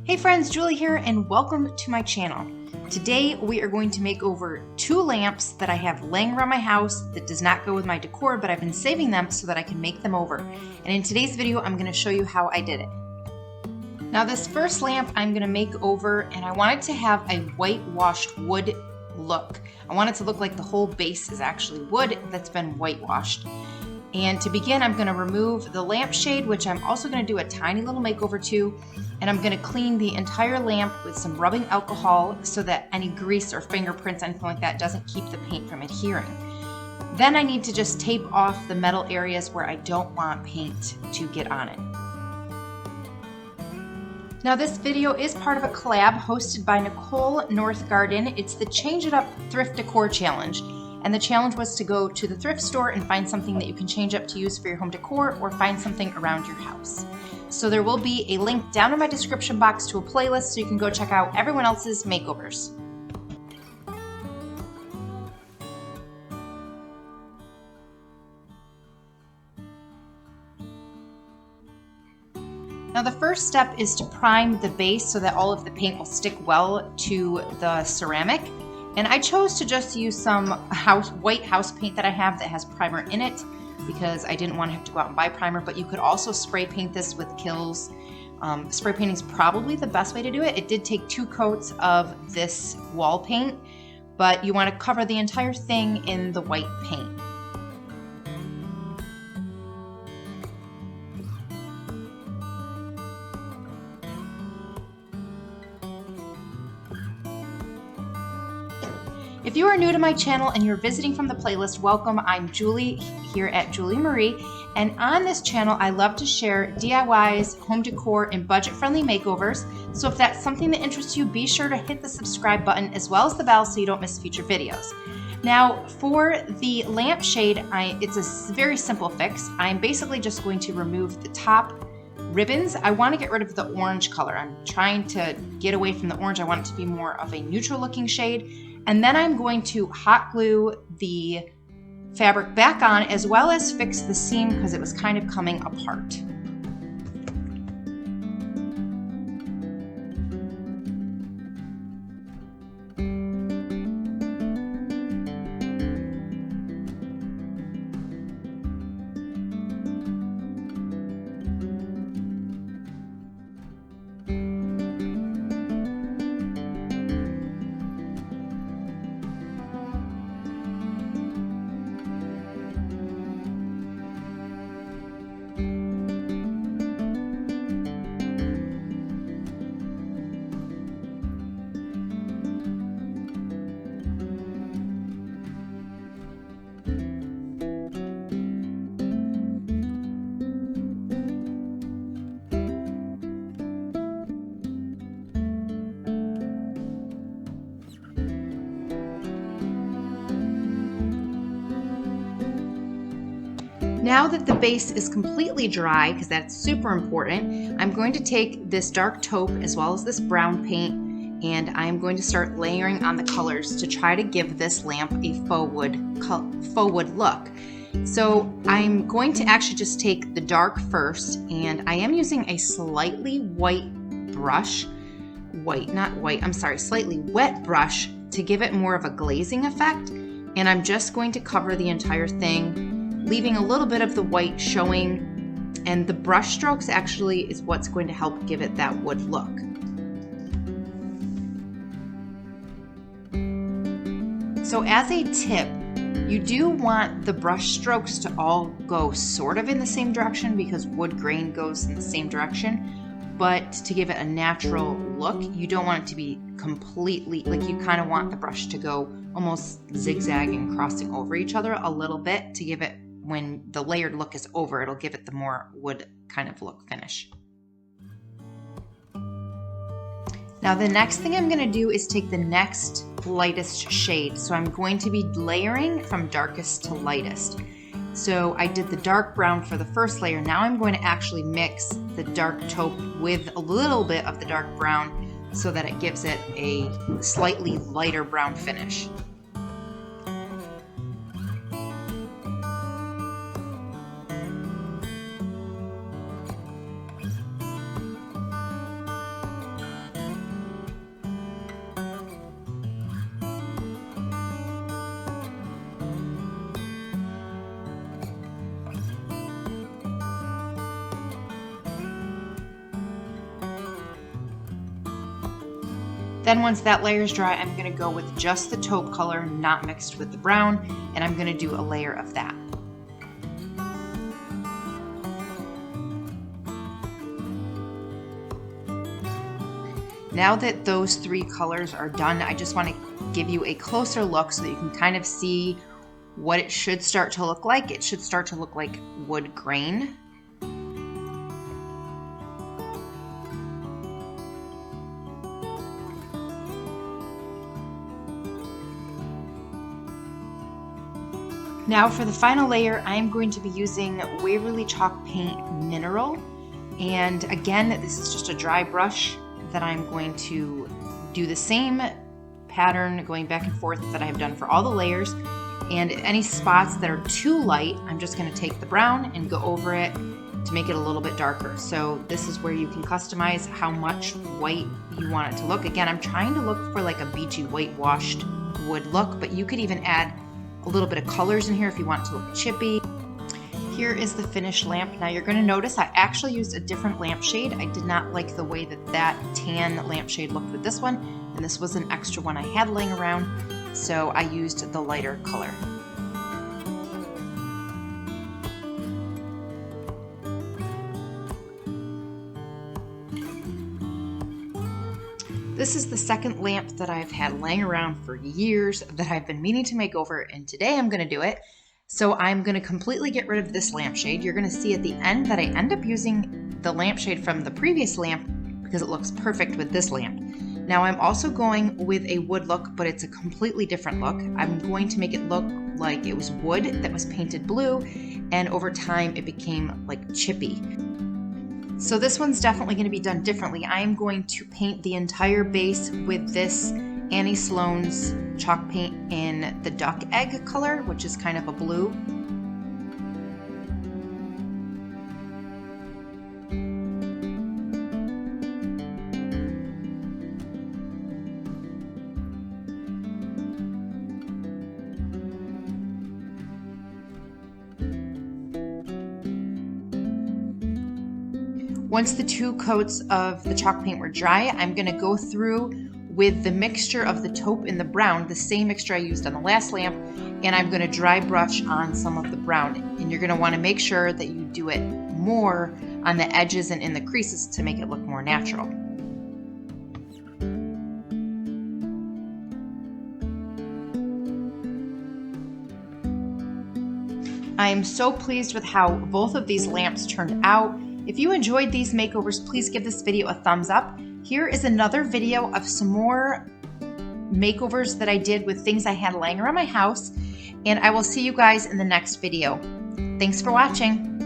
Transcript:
Hey friends, Julie here and welcome to my channel. Today we are going to make over 2 lamps that I have laying around my house that does not go with my decor, but I've been saving them so that I can make them over. And in today's video, I'm going to show you how I did it. Now this first lamp I'm going to make over, and I want it to have a whitewashed wood look. I want it to look like the whole base is actually wood that's been whitewashed. And to begin, I'm going to remove the lampshade, which I'm also going to do a tiny little makeover to, and I'm going to clean the entire lamp with some rubbing alcohol so that any grease or fingerprints, anything like that, doesn't keep the paint from adhering. Then I need to just tape off the metal areas where I don't want paint to get on it. Now this video is part of a collab hosted by Nicole Northgarden. It's the Change It Up Thrift Decor Challenge. And the challenge was to go to the thrift store and find something that you can change up to use for your home decor or find something around your house. So there will be a link down in my description box to a playlist so you can go check out everyone else's makeovers. Now the first step is to prime the base so that all of the paint will stick well to the ceramic. And I chose to just use some white house paint that I have that has primer in it because I didn't want to have to go out and buy primer, but you could also spray paint this with Kills. Spray painting is probably the best way to do it. It did take 2 coats of this wall paint, but you want to cover the entire thing in the white paint. If you are new to my channel and you're visiting from the playlist, welcome. I'm Julie here at Julie Marie, and on this channel I love to share DIYs, home decor, and budget-friendly makeovers. So if that's something that interests you, be sure to hit the subscribe button as well as the bell so you don't miss future videos. Now for the lampshade, it's a very simple fix. I'm basically just going to remove the top ribbons. I want to get rid of the orange color. I'm trying to get away from the orange. I want it to be more of a neutral looking shade. And then I'm going to hot glue the fabric back on as well as fix the seam because it was kind of coming apart. Now that the base is completely dry, because that's super important, I'm going to take this dark taupe as well as this brown paint, and I'm going to start layering on the colors to try to give this lamp a faux wood look. So I'm going to actually just take the dark first, and I am using a slightly white brush, slightly wet brush to give it more of a glazing effect, and I'm just going to cover the entire thing, leaving a little bit of the white showing, and the brush strokes actually is what's going to help give it that wood look. So as a tip, you do want the brush strokes to all go sort of in the same direction because wood grain goes in the same direction, but to give it a natural look, you don't want it to be completely, like you kind of want the brush to go almost zigzagging, crossing over each other a little bit to give it, when the layered look is over, it'll give it the more wood kind of look finish. Now the next thing I'm going to do is take the next lightest shade. So I'm going to be layering from darkest to lightest. So I did the dark brown for the first layer. Now I'm going to actually mix the dark taupe with a little bit of the dark brown so that it gives it a slightly lighter brown finish. Then once that layer is dry, I'm going to go with just the taupe color, not mixed with the brown, and I'm going to do a layer of that. Now that those three colors are done, I just want to give you a closer look so that you can kind of see what it should start to look like. It should start to look like wood grain. Now for the final layer, I am going to be using Waverly Chalk Paint Mineral. And again, this is just a dry brush that I'm going to do the same pattern going back and forth that I have done for all the layers. And any spots that are too light, I'm just going to take the brown and go over it to make it a little bit darker. So this is where you can customize how much white you want it to look. Again, I'm trying to look for like a beachy whitewashed wood look, but you could even add a little bit of colors in here if you want it to look chippy. Here is the finished lamp. Now you're going to notice I actually used a different lampshade. I did not like the way that that tan lampshade looked with this one, and this was an extra one I had laying around, so I used the lighter color. This is the second lamp that I've had laying around for years that I've been meaning to make over, and today I'm going to do it. So I'm going to completely get rid of this lampshade. You're going to see at the end that I end up using the lampshade from the previous lamp because it looks perfect with this lamp. Now I'm also going with a wood look, but it's a completely different look. I'm going to make it look like it was wood that was painted blue, and over time it became like chippy. So this one's definitely going to be done differently. I am going to paint the entire base with this Annie Sloan's chalk paint in the duck egg color, which is kind of a blue. Once the two coats of the chalk paint were dry, I'm going to go through with the mixture of the taupe and the brown, the same mixture I used on the last lamp, and I'm going to dry brush on some of the brown. And you're going to want to make sure that you do it more on the edges and in the creases to make it look more natural. I am so pleased with how both of these lamps turned out. If you enjoyed these makeovers, please give this video a thumbs up. Here is another video of some more makeovers that I did with things I had laying around my house, and I will see you guys in the next video. Thanks for watching.